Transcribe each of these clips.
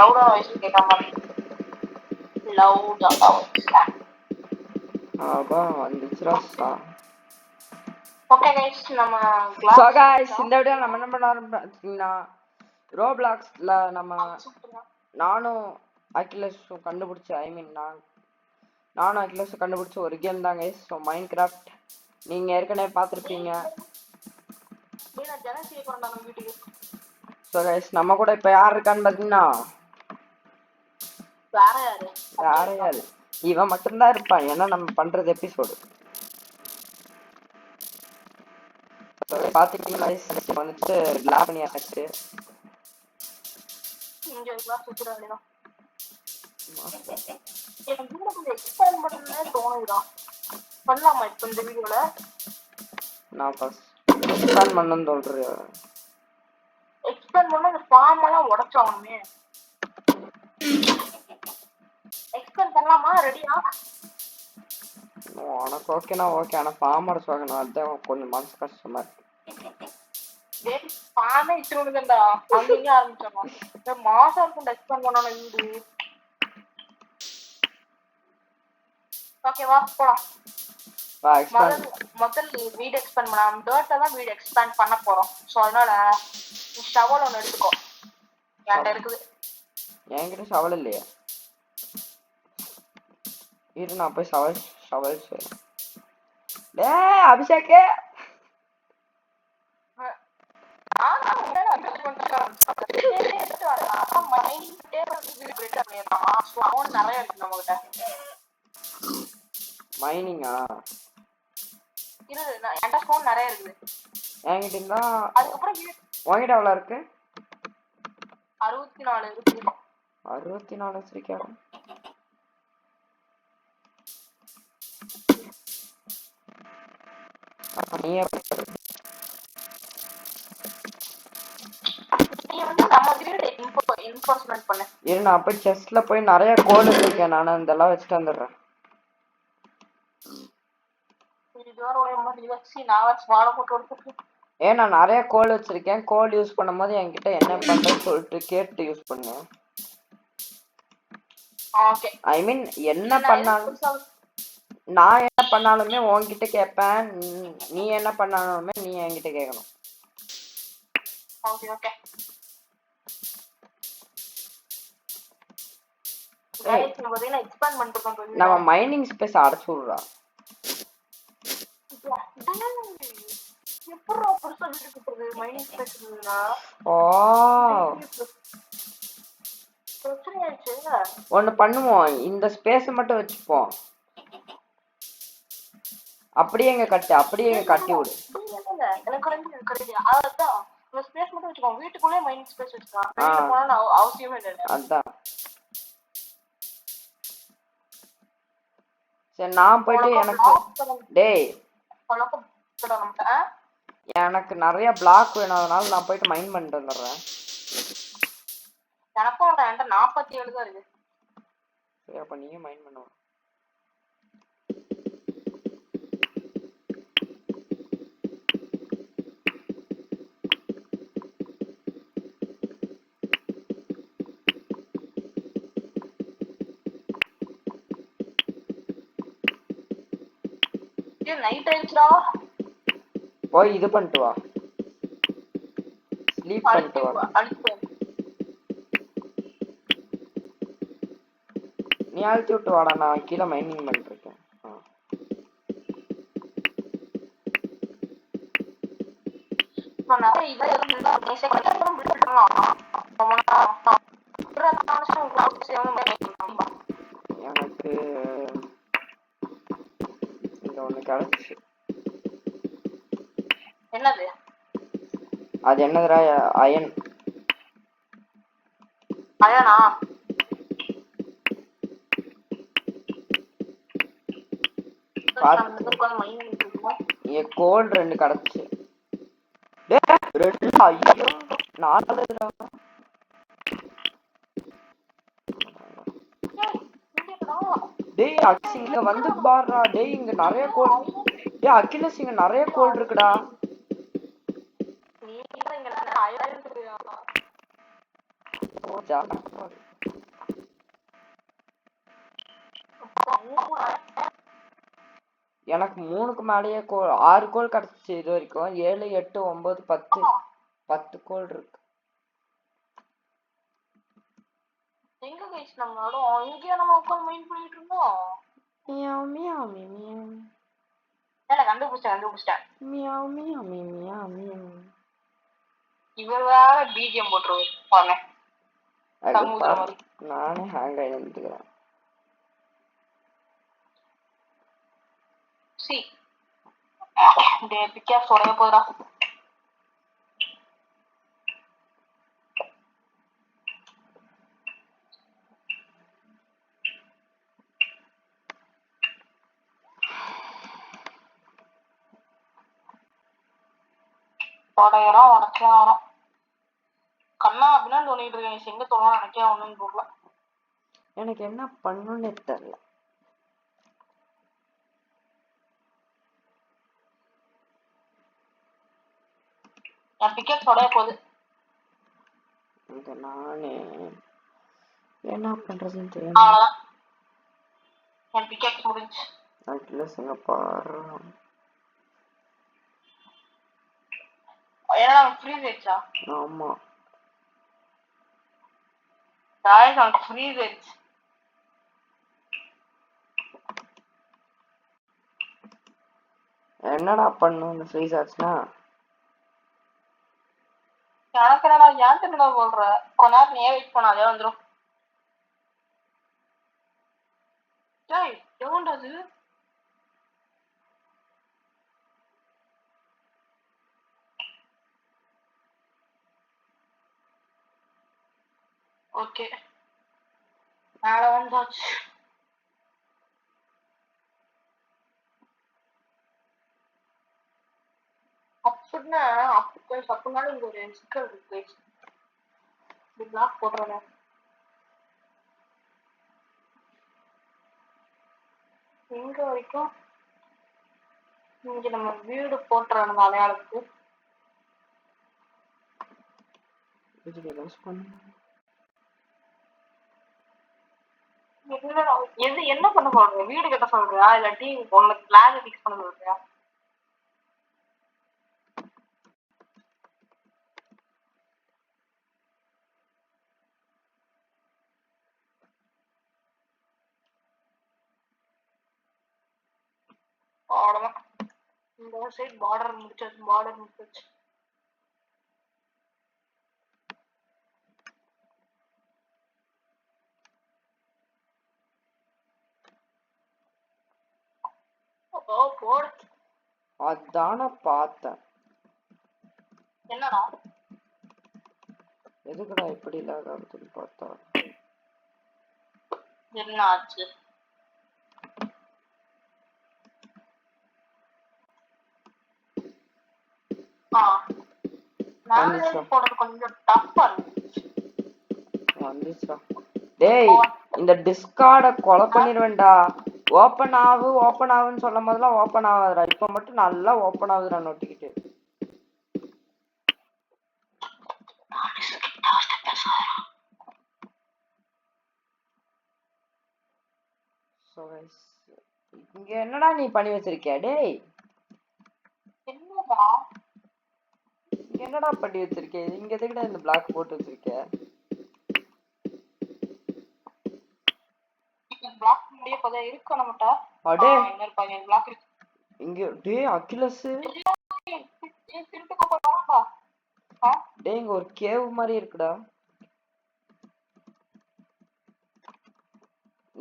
லவுடா voice கேட்காம லவுடா Aba வந்துச்சுடா. Okay guys நம்ம so guys இந்த வீடியோ நம்ம என்ன பண்ண பார்த்தீங்கன்னா ரோப்ளாக்ஸ்ல நம்ம நானும் அகிலேஷும் கண்டுபிடிச்ச நானும் அகிலேஷும் கண்டுபிடிச்ச ஒரு கேம் தான் गाइस. சோ மைன்கிராஃப்ட் நீங்க ஏற்கனவே பார்த்திருப்பீங்க. சோ गाइस நம்ம கூட இப்ப யார் இருக்கான்னு பாத்தீங்கன்னா வேற யாரு இவன் மட்டும்தான் இருப்பான். ஏன்னா நம்ம பண்றது எபிசோடு பாத்தீங்கன்னா வந்துட்டு லாப் பண்ணியாச்சு. இங்க கிளாஸ் சுத்துற வேண்டியதான். எனக்கு கூட கொஞ்சம் எக்ஸ்பேண்ட் பண்ணணும்னே தோணுதுடா. பண்ணலாமா இப்போ இந்த வீடியோல? நான் ஃபர்ஸ்ட் எக்ஸ்பேண்ட் பண்ணணும்னு சொல்றேன். எக்ஸ்பேண்ட் பண்ணா இந்த ஃபார்ம் எல்லாம் உடைச்சாகணுமே. எக்ஸ்பேண்ட் பண்ணலாமா? ரெடியா? உனக்கு ஓகேனா ஓகே. ஆனா ஃபார்ம் உடைச்சாகணும், அதுதான் கொஞ்சம் மனசு கஷ்டமா இருக்கு. ஃபார்மே இட்டுருந்தா அங்கேயும் ஆரம்பிச்சோம். மாசம் இருக்கும் எக்ஸ்பேண்ட் பண்ணணும் வீடு. ஓகேவா போலாம். முதல்ல வீடு எக்ஸ்பேண்ட் பண்ணலாம். டர்ட்டை தான் வீடு எக்ஸ்பேண்ட் பண்ண போறோம். ஸோ அதனால ஷவல் ஒன்று எடுத்துக்கோ. என்கிட்ட இருக்குது. என்கிட்ட ஷவல் இல்லையா? இரு நான் போய் ஷவல் அபிஷேக் நிறைய இருக்கு நம்ம கிட்ட. மைனிங்கா என்கிட்ட ஸ்டோன் நிறைய இருக்குது. என்கிட்ட இருந்தா அதுக்கப்புறம் உங்ககிட்ட எவ்வளவு இருக்கு? 64 இருக்கு. 64 வச்சிருக்கியா? நீ நம்ம வீடு இன்ஃபோர்ஸ்மென்ட் பண்ணு. இரு நான் போய் செஸ்ட்ல போய் நிறைய கோல் வச்சிருக்கேன். நான் இதெல்லாம் வச்சுட்டு வந்துடுறேன். ஏன் நான் நிறைய கோல் வச்சிருக்கேன். கோல் யூஸ் பண்ணும்போது என்கிட்ட என்ன பண்றேன்னு சொல்லிட்டு கேட்டு யூஸ் பண்ணுவேன். ஐ மீன் என்ன பண்ணாலும் நான் என்ன பண்ணாலுமே உன்கிட்ட கேட்பேன். நீ என்ன பண்ணாலுமே நீ என்கிட்ட கேட்கணும். நம்ம மைனிங் ஸ்பேஸ் அடைச்சு விடுறா. ஒண்ணு பண்ணுவோம், இந்த ஸ்பேஸ் மட்டும் வச்சுப்போம். அப்படியே எங்க கட்டி விடு. அதான் சரி நான் போயிட்டு எனக்கு நிறைய பிளாக் வேணும். அதனால நான் போயிட்டு மைன் பண்ணிட்டு வந்துடுறேன். எனக்கும் 47 தான் இருக்கு. சரி அப்ப நீயே மைன் பண்ணுவ. நைட் ஆயிடுச்சுடா. போய் இது பண்ணிட்டு வா. ஸ்லீப் பண்ணிட்டு வா. நீ அழுத்தி விட்டு வாடா. நான் கீழே மைனிங் பண்ணிட்டு இருக்கேன். எனக்கு இங்க ஒண்ணு கிடைச்சு. என்னது அது? என்னதுடா? அயன். அயனா? கோல்டு 2 கிடைச்சு. ஐயோ 4 டேய் அகிலேஷ் வந்து பாருடா. டேய் இங்க நிறைய கோல். டேய் அகிலேஷ் இங்க நிறைய கோல் இருக்குடா. வந்துச்சா? எனக்கு 3க்கு மேலேயே 6 கோல் கிடைச்சிச்சு இது வரைக்கும். 7 8 9 10 கோல் இருக்கு. எங்க கைஸ் நம்மளோட இங்கே நம்ம உட்கார்ந்து மைண்ட் பண்ணிட்டு இருந்தோம். Meow meow meow. கண்டுபிடிச்சிட்டேன். Meow meow meow meow. இவர் வேற பிஜிஎம் போட்டுருவாரு பாருங்க. நானே ஹேங் ஆகி வந்துக்கிறேன். சி டே பிக்கா சொல்ல போறா. உடையறோம் உடச்சே ஆகிறோம். கண்ணா அப்படின்னா தோணிட்டு இருக்கேன். எங்க தோணும் எனக்கே ஒண்ணுன்னு போகல. எனக்கு என்ன பண்ணுன்னு தெரியல. என் பிக்கெட் உடைய போகுது. நானே என்ன பண்றதுன்னு தெரியல. அவ்வளவுதான் என் பிக்கெட் முடிஞ்சு. சிங்கப்பாரு ஏன்னா ஃப்ரீஸ் ஆயிடுச்சா? ஆமா ஃப்ரீஸ் ஆயிடுச்சு. என்னடா பண்ணும் இந்த ஃப்ரீஸ் ஆச்சுன்னா? எனக்கு என்னடா ஏன் திருடா போடுற? கொஞ்ச நேரம் நீயே வெயிட் பண்ண அதே வந்துடும். டேய் எவன்டா அது? ஓகே மேல வந்தாச்சு. அப்படின்னா அப்படினாலும் இங்க ஒரு சிக்கல் இருக்கு. பிளாக் போடுறேன். எங்க வரைக்கும் இங்க நம்ம வீடு போட்டுறோம் அடையாளத்துக்கு. என்ன பண்ண சொல்ற? வீடு கட்ட சொல்றியா இல்லாட்டி உனக்கு பிளான் ஃபிக்ஸ் பண்ண சொல்றியா? அவ்வளவுதான். இந்த சைடு பார்டர் முடிச்சாச்சு. அதான பார்த்தேன். என்னடா எதுக்குடா இப்படி லாக் ஆகுதுன்னு பார்த்தா என்ன ஆச்சு? டேய் இந்த டிஸ்கார்ட கொலை பண்ணிடுவேன்டா. ஓபன் ஆகுன்னு சொல்லும் போதெல்லாம் ஓபன் ஆகாதுடா. இப்ப மட்டும் நல்லா ஓபன் ஆகுதுடா நோட்டிக்கிட்டு. இங்க என்னடா நீ பண்ணி வச்சிருக்க? டேய் என்னடா பண்ணி வச்சிருக்க? இங்க எதுக்குடா இந்த பிளாக் போட்டு வச்சிருக்க? பிளாக் முடிய போதே இருக்கு நம்மட்ட. அடே இன்னொரு 15 பிளாக் இருக்கு இங்க. டேய் அகிலஸ் டேய் இங்க ஒரு கேவ் மாதிரி இருக்குடா.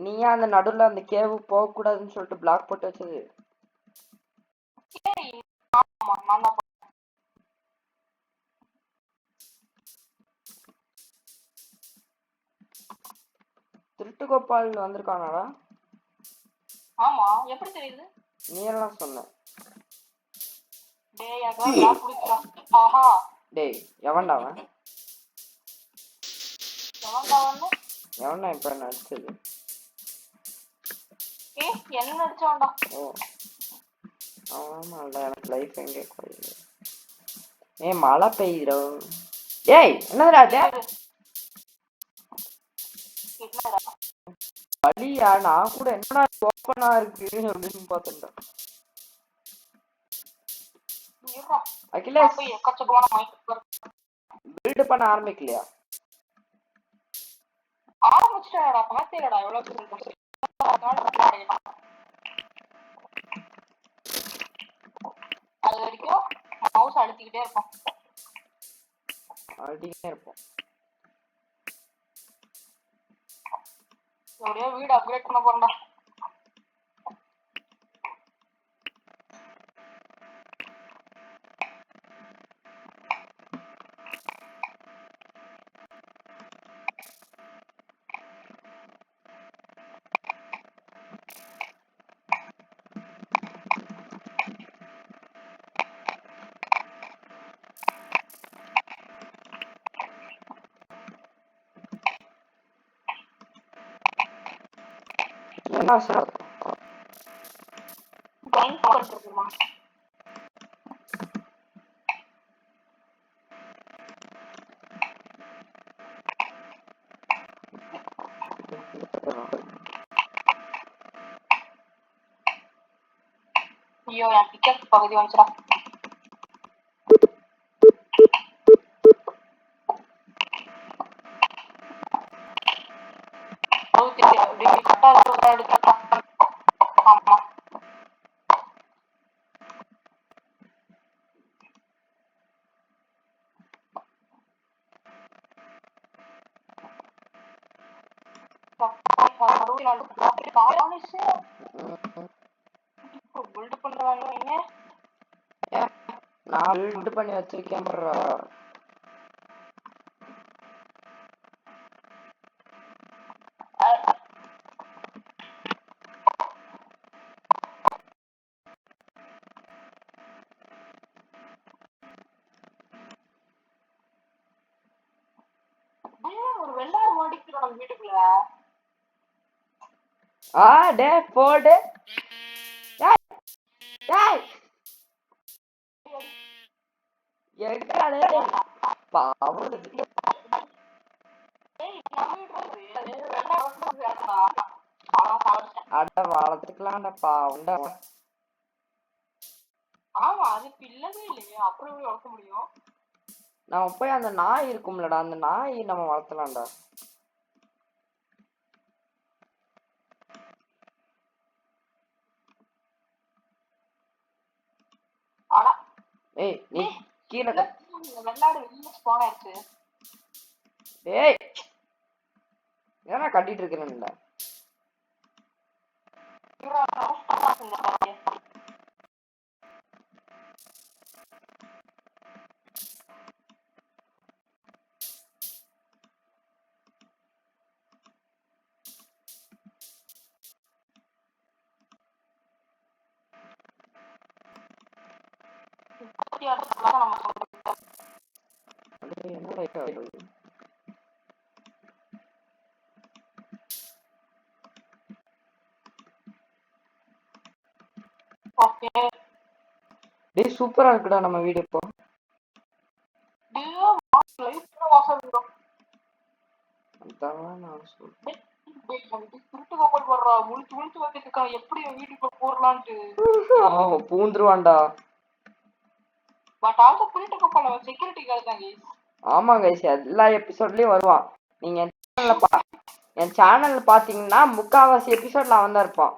நீயா அந்த நடுவுல அந்த கேவ் போக கூடாதுன்னு சொல்லிட்டு பிளாக் போட்டு வச்சது? திருட்டு கோபால் வந்திருக்கானடா. ஆமா எப்படி தெரியுது? நீ எல்லாம் சொன்ன. டேய் அதான் பிளாக் குடிச்சா. ஆஹா டேய் எவன்டா அவன்? எவன்டா இப்ப நடிச்சது? என்ன நடிச்சவன்டா? ஓ ஆமாடா எனக்கு லைஃப் எங்கே குறையுது. மழை பெய்யுதோ. ஏய் என்னதுடா அது? என்னடா வழியா நான் கூட என்னடா ஓப்பனா இருக்கு அப்படின்னு பார்த்துட்டேன். அகிலேஷ் போய் எக்கச்சக்கமான மைண்ட் பில்ட் பண்ண ஆரம்பிக்கலையா? ஆரம்பிச்சிட்டா பாத்தீங்களா எவ்வளவு அது வரைக்கும் மவுஸ் அழுத்திக்கிட்டே இருப்போம். அடிக்கிட்டே இருப்போம். எப்படியோ வீடு அப்கிரேட் பண்ண போறேன்டா. என்ன சார் மைண்ட் பவர் இருக்குமா? ஐயோ என் பிக்கப் பகுதி வந்துச்சுடா. ஆமா பில்ட் பண்றாங்க என்ன நான் பில்ட் பண்ணி வச்சிருக்கேன் ப்ரோ. ஒரு வெள்ளாறு மாட்டிக்கிறோம் நம்ம வீட்டுக்குள்ள. டே போடு. எங்கடே பாவம். அட வளர்த்துக்கலாம்டா உண்டா. ஆமா அது பில்லவே இல்லையே, அப்புறம் எப்படி வளர்க்க முடியும்? நம்ம போய் அந்த நாய் இருக்கும்லடா, அந்த நாய் நம்ம வளர்த்தலாம்டா. ஏய் நீ கீழே வெள்ளாடு வெளியே ஸ்பான் ஆயிடுச்சு. ஏய் ஏன்னா கட்டிட்டு இருக்கிறேன்ல. டேய் சூப்பரா இருக்குடா நம்ம வீடு இப்போ. அதான் நான் சொல்றேன். எப்படி வீட்டுக்குள்ள போடலான்ட்டு பூந்துருவான்டா. பட் ஆல்சோ புரிட்டு கோபால செக்யூரிட்டி கார்டு தான் गाइस. ஆமா गाइस எல்லா எபிசோட்லயும் வருவான். நீங்க என் சேனல்ல பாத்தீங்கன்னா முக்காவாசி எபிசோட்ல அவன் தான் இருப்பான்.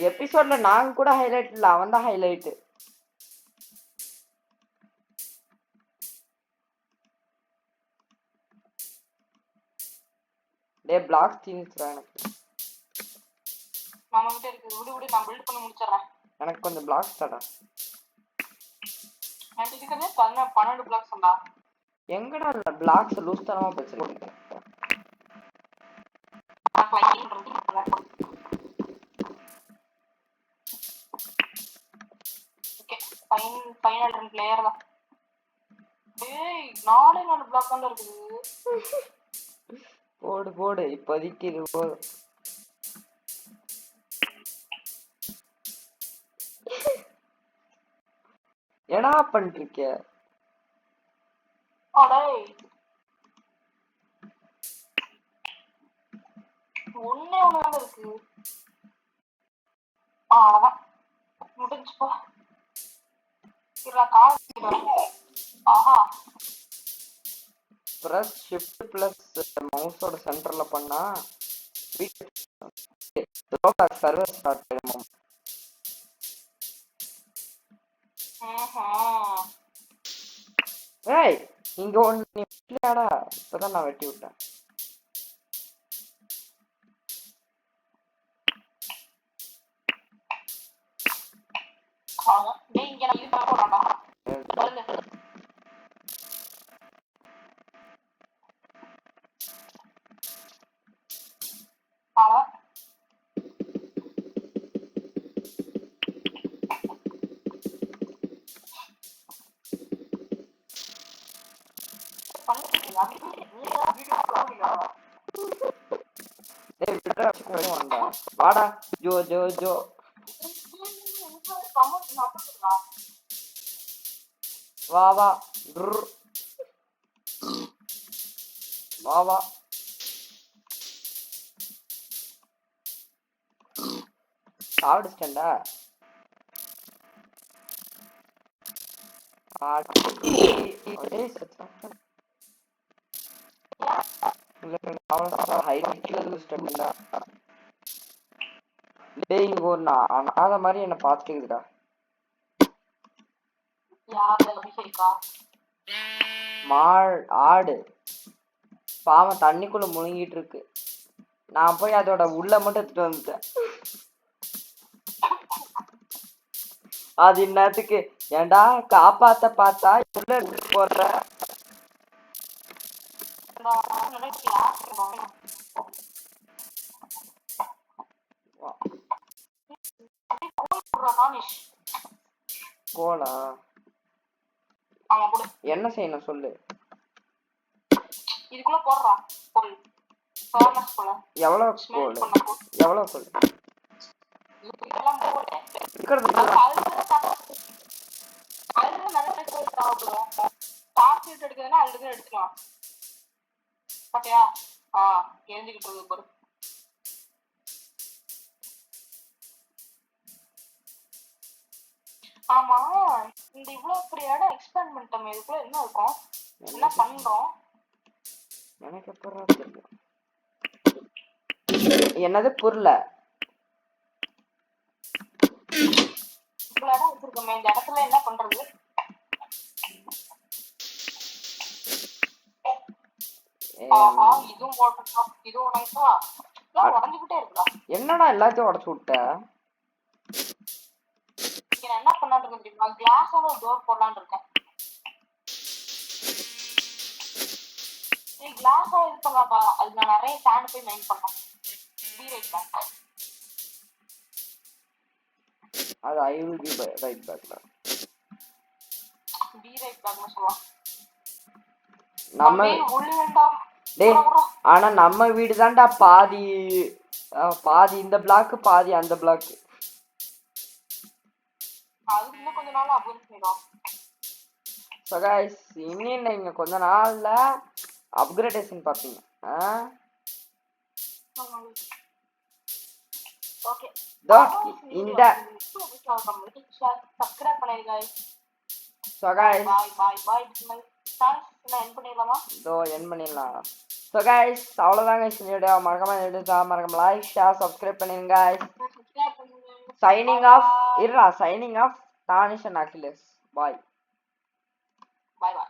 எபிசோட்ல நாங்க கூட ஹைலைட் இல்ல, அவன் தான் ஹைலைட். டேய் பிளாக் தீந்துச்சுடா எனக்கு. நம்ம கிட்ட இருக்கு, விடு நான் பில்ட் பண்ணி முடிச்சறேன். எனக்கு கொஞ்சம் பிளாக்ஸ் தடா. நான் இதுக்கே 12 பிளாக்ஸ் உண்டா. எங்கடா இல்ல பிளாக்ஸ் லூஸ் தரமா போச்சு. ஓகே ஃபைனல் ரன் பிளேயர் தான். டேய் 4 பிளாக் தான் இருக்குது. போடு போடு இப்போதைக்கு இது போதும். என்னடா பண்ணிட்டு இருக்க? அடேய் ஒண்ணே ஒண்ணு இருக்கு. அவ்வளவுதான் முடிஞ்சுப்பா. ஆஹா பிரஸ் ஷிஃப்ட் பிளஸ் மவுஸோட சென்டர்ல பண்ணா ரோபாக்ஸ் சர்வர் ஸ்டார்ட் ஆயிடும். ஏய் இங்க ஒண்ணு நீ வெட்டலையாடா? இப்பதான் நான் வெட்டி விட்டேன். இங்க நான் இது போறான்டா. வாடா ஜோ ஜோ ஜோ வா வா வா வா சாப்பிடுச்சேன்டா. இங்க ஒரு அனாத மாதிரி என்ன பாத்துக்குதுடா. ஆடு பாவம் தண்ணிக்குள்ள முழுங்கிட்டு இருக்கு. நான் போய் அதோட உள்ள மட்டும் எடுத்துட்டு வந்துட்டேன். அது இன்னத்துக்கு ஏண்டா காப்பாத்த பார்த்தா உள்ள எடுத்துட்டு போற. கோலா என்ன செய்யணும் சொல்லு. இதுக்குள்ள போடுறா பொருள். எவ்வளவு கோல்? எவ்வளவு கோல் இருக்கிறது? எடுக்கிறதுனா அதுல எடுத்துக்கலாம். பாத்தியா? எரிஞ்சுக்கிட்டு இருக்கு பொருள். ஆமா இந்த இவ்வளவு பெரிய இடம் எக்ஸ்பேண்ட் பண்ணிட்டோம். இதுக்குள்ள என்ன இருக்கும்? என்ன பண்றோம்? எனக்கு எப்பறா தெரியும்? என்னது புரியல? இவ்வளவு இடம் வச்சிருக்கோமே, இந்த இடத்துல என்ன பண்றது? இதுவும் போட்டுட்டோம். இதுவும் உடைச்சா உடஞ்சுக்கிட்டே இருக்குடா. என்னடா எல்லாத்தையும் உடச்சு விட்ட? நான் என்ன பண்ணான்னு இருக்கேன் தெரியுமா? கிளாஸோட டோர் போடலான்னு இருக்கேன். கிளாஸோட இது பண்ணாக்கா அது நான் நிறைய ஸ்டாண்ட் போய் மைண்ட் பண்ணேன். அது ஐ வில் பி ரைட் பேக்ல. பி ரைட் பேக்னு சொல்லலாம். நம்ம டேய் ஆனா நம்ம வீடு தான்டா பாதி பாதி இந்த பிளாக் பாதி அந்த பிளாக். அது இன்னும் கொஞ்ச நாள் அப்கிரேட் செய்யலாம். சோ गाइस இன்னும் நீங்க கொஞ்ச நாள்ல அப்கிரேடேஷன் பாப்பீங்க. ஓகே இந்த சப்ஸ்கிரைப் பண்ணுங்க guys. So guys bye bye நான் என் பண்ணிடலாமா? என் பண்ணிடலாம். சோ गाइस அவ்வளவுதான் गाइस இந்த வீடியோ. மறக்காம லைக் ஷேர் சப்ஸ்கிரைப் பண்ணுங்க गाइस. Signing off. இருடா signing off Danish and Akhilesh. Bye bye bye.